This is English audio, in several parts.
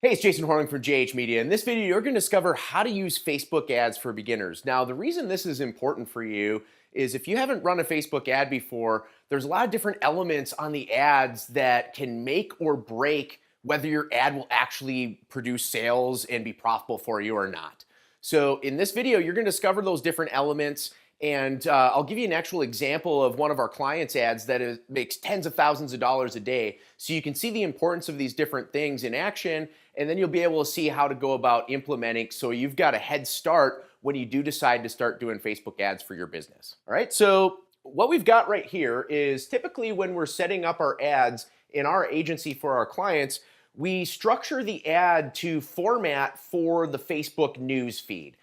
Hey, it's Jason Hornung from JH Media. In this video, you're going to discover how to use Facebook ads for beginners. Now, the reason this is important for you is if you haven't run a Facebook ad before, there's a lot of different elements on the ads that can make or break whether your ad will actually produce sales and be profitable for you or not. So in this video, you're going to discover those different elements, and I'll give you an actual example of one of our clients' ads that makes tens of thousands of dollars a day. So you can see the importance of these different things in action, and then you'll be able to see how to go about implementing so you've got a head start when you do decide to start doing Facebook ads for your business. All right, so what we've got right here is typically when we're setting up our ads in our agency for our clients, we structure the ad to format for the Facebook news feed.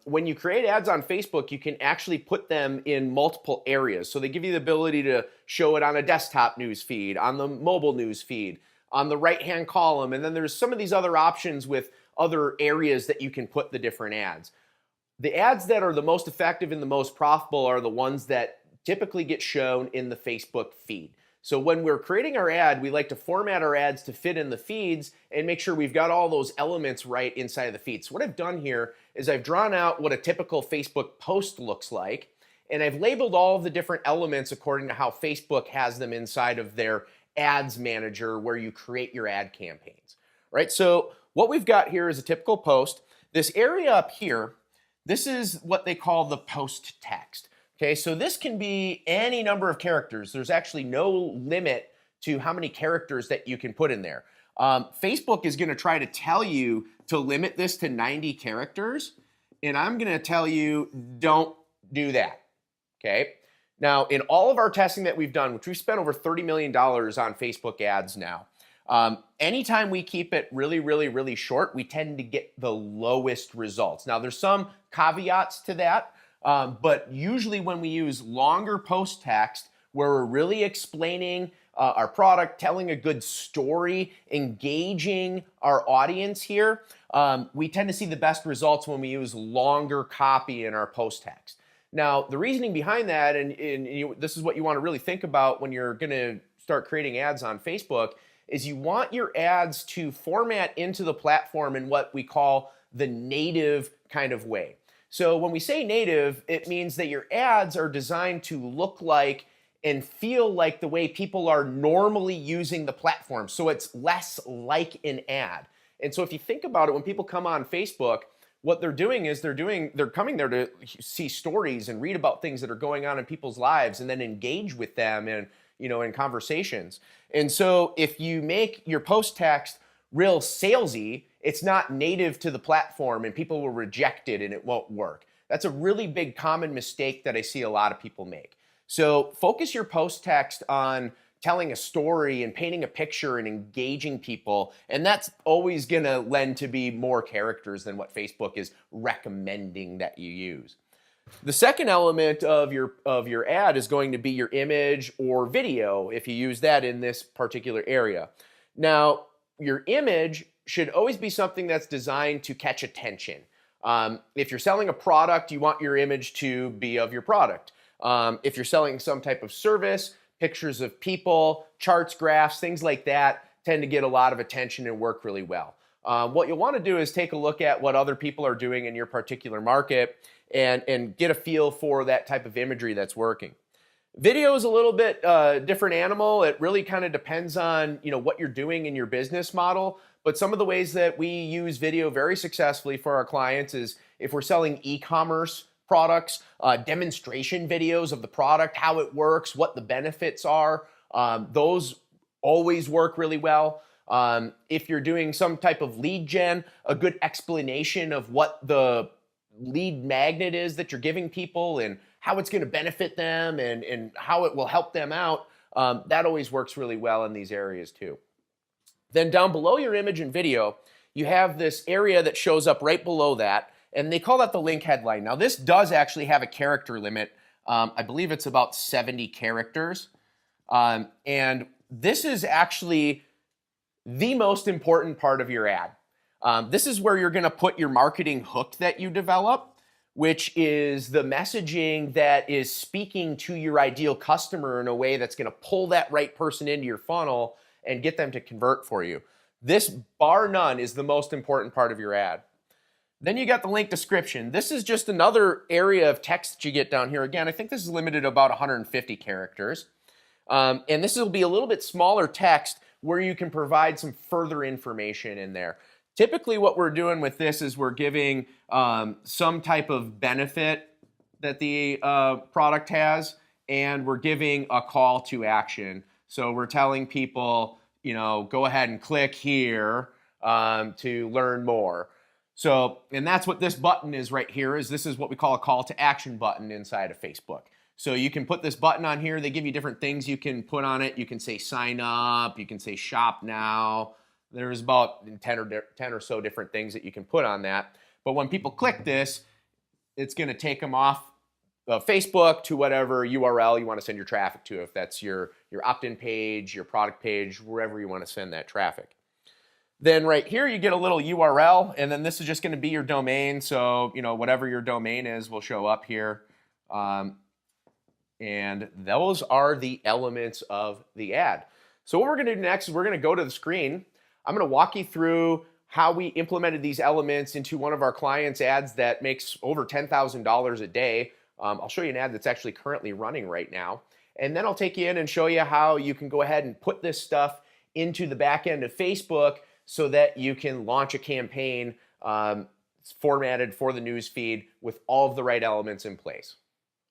When you create ads on Facebook, you can actually put them in multiple areas. So they give you the ability to show it on a desktop news feed, on the mobile news feed, on the right-hand column, and then there's some of these other options with other areas that you can put the different ads. The ads that are the most effective and the most profitable are the ones that typically get shown in the Facebook feed. So when we're creating our ad, we like to format our ads to fit in the feeds and make sure we've got all those elements right inside of the feed. So what I've done here is I've drawn out what a typical Facebook post looks like, and I've labeled all of the different elements according to how Facebook has them inside of their ads manager where you create your ad campaigns. Right? So what we've got here is a typical post. This area up here, this is what they call the post text. Okay, so this can be any number of characters. There's actually no limit to how many characters that you can put in there. Facebook is going to try to tell you to limit this to 90 characters, and I'm going to tell you don't do that. Okay, now in all of our testing that we've done, which we've spent over $30 million on Facebook ads now, anytime we keep it really short, we tend to get the lowest results. Now there's some caveats to that. But usually when we use longer post text where we're really explaining our product, telling a good story, engaging our audience here, we tend to see the best results when we use longer copy in our post text. Now, the reasoning behind that, and this is what you want to really think about when you're going to start creating ads on Facebook, is you want your ads to format into the platform in what we call the native kind of way. So when we say native, it means that your ads are designed to look like and feel like the way people are normally using the platform. So it's less like an ad. And so if you think about it, when people come on Facebook, what they're doing is they're coming there to see stories and read about things that are going on in people's lives and then engage with them and, in conversations. And so if you make your post text real salesy, it's not native to the platform and people will reject it and it won't work. That's a really big common mistake that I see a lot of people make. So focus your post text on telling a story and painting a picture and engaging people, and that's always going to lend to be more characters than what Facebook is recommending that you use. The second element of your ad is going to be your image or video if you use that in this particular area. Now, your image should always be something that's designed to catch attention. If you're selling a product, you want your image to be of your product. If you're selling some type of service, pictures of people, charts, graphs, things like that tend to get a lot of attention and work really well. What you'll want to do is take a look at what other people are doing in your particular market and get a feel for that type of imagery that's working. Video is a little bit different animal. It really kind of depends on what you're doing in your business model. But some of the ways that we use video very successfully for our clients is if we're selling e-commerce products, demonstration videos of the product, how it works, what the benefits are. Those always work really well. If you're doing some type of lead gen, a good explanation of what the lead magnet is that you're giving people and how it's going to benefit them and how it will help them out, that always works really well in these areas too. Then down below your image and video, you have this area that shows up right below that, and they call that the link headline. Now this does actually have a character limit. I believe it's about 70 characters. And this is actually the most important part of your ad. This is where you're going to put your marketing hook that you develop, which is the messaging that is speaking to your ideal customer in a way that's going to pull that right person into your funnel and get them to convert for you. This, bar none, is the most important part of your ad. Then you got the link description. This is just another area of text that you get down here. Again, I think this is limited to about 150 characters. And this will be a little bit smaller text where you can provide some further information in there. Typically what we're doing with this is we're giving some type of benefit that the product has, and we're giving a call to action. So we're telling people, you know, go ahead and click here to learn more. So, and that's what this button is right here, is this is what we call a call to action button inside of Facebook. So you can put this button on here. They give you different things you can put on it. You can say sign up, you can say shop now. There's about 10 or so different things that you can put on that. But when people click this, it's going to take them off of Facebook to whatever URL you want to send your traffic to, if that's your opt-in page, your product page, wherever you want to send that traffic. Then right here you get a little URL, and then this is just going to be your domain. So, you know, whatever your domain is will show up here. And those are the elements of the ad. So what we're going to do next is we're going to go to the screen. I'm going to walk you through how we implemented these elements into one of our clients' ads that makes over $10,000 a day. I'll show you an ad that's actually currently running right now. And then I'll take you in and show you how you can go ahead and put this stuff into the back end of Facebook so that you can launch a campaign formatted for the news feed with all of the right elements in place.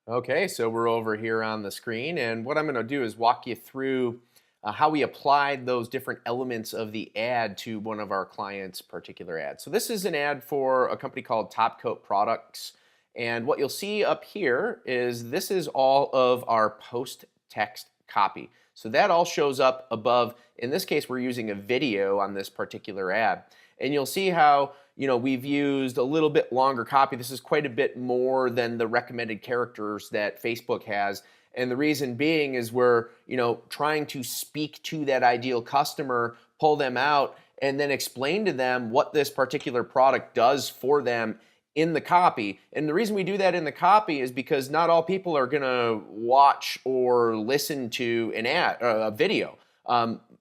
Okay, so we're over here on the screen, and what I'm going to do is walk you through how we applied those different elements of the ad to one of our clients' particular ads. So this is an ad for a company called Top Coat Products, and what you'll see up here is this is all of our post text copy. So that all shows up above. In this case, we're using a video on this particular ad. And you'll see how, you know, we've used a little bit longer copy. This is quite a bit more than the recommended characters that Facebook has. And the reason being is we're, you know, trying to speak to that ideal customer, pull them out, and then explain to them what this particular product does for them in the copy. And the reason we do that in the copy is because not all people are going to watch or listen to an ad, a video.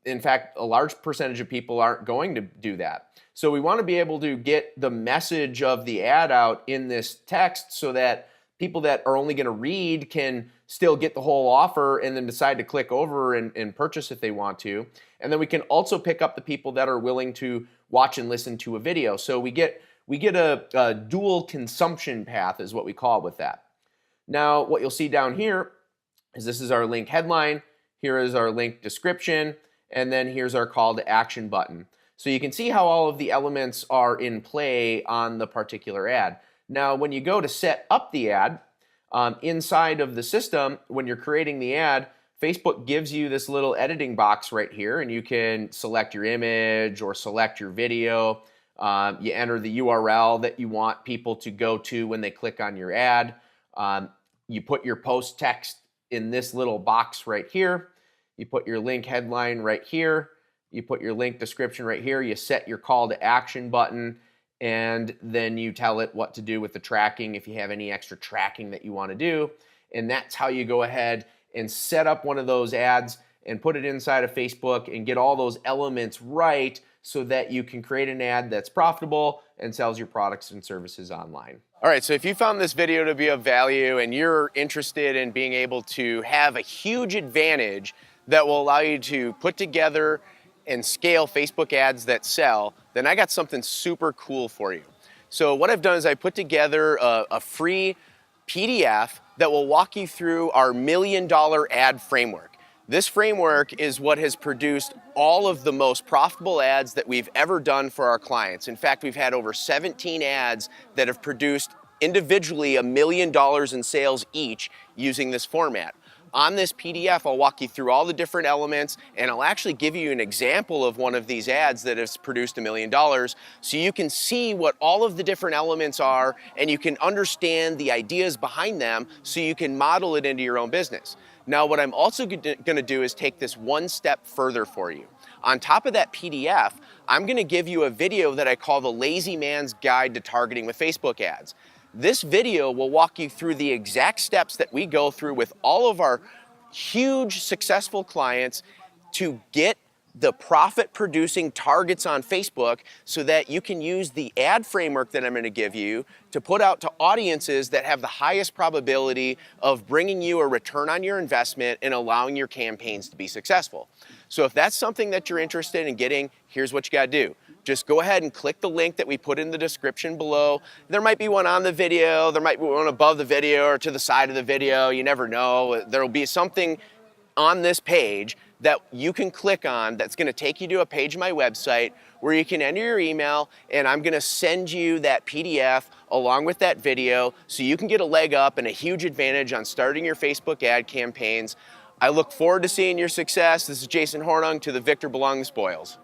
In fact, a large percentage of people aren't going to do that. So we want to be able to get the message of the ad out in this text so that people that are only going to read can still get the whole offer and then decide to click over and purchase if they want to. And then we can also pick up the people that are willing to watch and listen to a video. So we get a dual consumption path is what we call it with that. Now, what you'll see down here is this is our link headline, here is our link description, and then here's our call to action button. So you can see how all of the elements are in play on the particular ad. Now, when you go to set up the ad, inside of the system, when you're creating the ad, Facebook gives you this little editing box right here, and you can select your image or select your video. You enter the URL that you want people to go to when they click on your ad. You put your post text in this little box right here. You put your link headline right here. You put your link description right here. You set your call to action button, and then you tell it what to do with the tracking if you have any extra tracking that you want to do. And that's how you go ahead and set up one of those ads and put it inside of Facebook and get all those elements right so that you can create an ad that's profitable and sells your products and services online. All right, so if you found this video to be of value and you're interested in being able to have a huge advantage that will allow you to put together and scale Facebook ads that sell, then I got something super cool for you. So what I've done is I put together a free PDF that will walk you through our $1 million ad framework. This framework is what has produced all of the most profitable ads that we've ever done for our clients. In fact, we've had over 17 ads that have produced individually $1 million in sales each using this format. On this PDF, I'll walk you through all the different elements, and I'll actually give you an example of one of these ads that has produced $1 million so you can see what all of the different elements are and you can understand the ideas behind them so you can model it into your own business. Now, what I'm also going to do is take this one step further for you. On top of that PDF, I'm going to give you a video that I call the Lazy Man's Guide to Targeting with Facebook Ads. This video will walk you through the exact steps that we go through with all of our huge successful clients to get the profit producing targets on Facebook so that you can use the ad framework that I'm going to give you to put out to audiences that have the highest probability of bringing you a return on your investment and allowing your campaigns to be successful. So if that's something that you're interested in getting, here's what you got to do. Just go ahead and click the link that we put in the description below. There might be one on the video, there might be one above the video or to the side of the video, you never know. There'll be something on this page that you can click on that's going to take you to a page of my website where you can enter your email, and I'm going to send you that PDF along with that video so you can get a leg up and a huge advantage on starting your Facebook ad campaigns. I look forward to seeing your success. This is Jason Hornung to the Victor Belong the Spoils.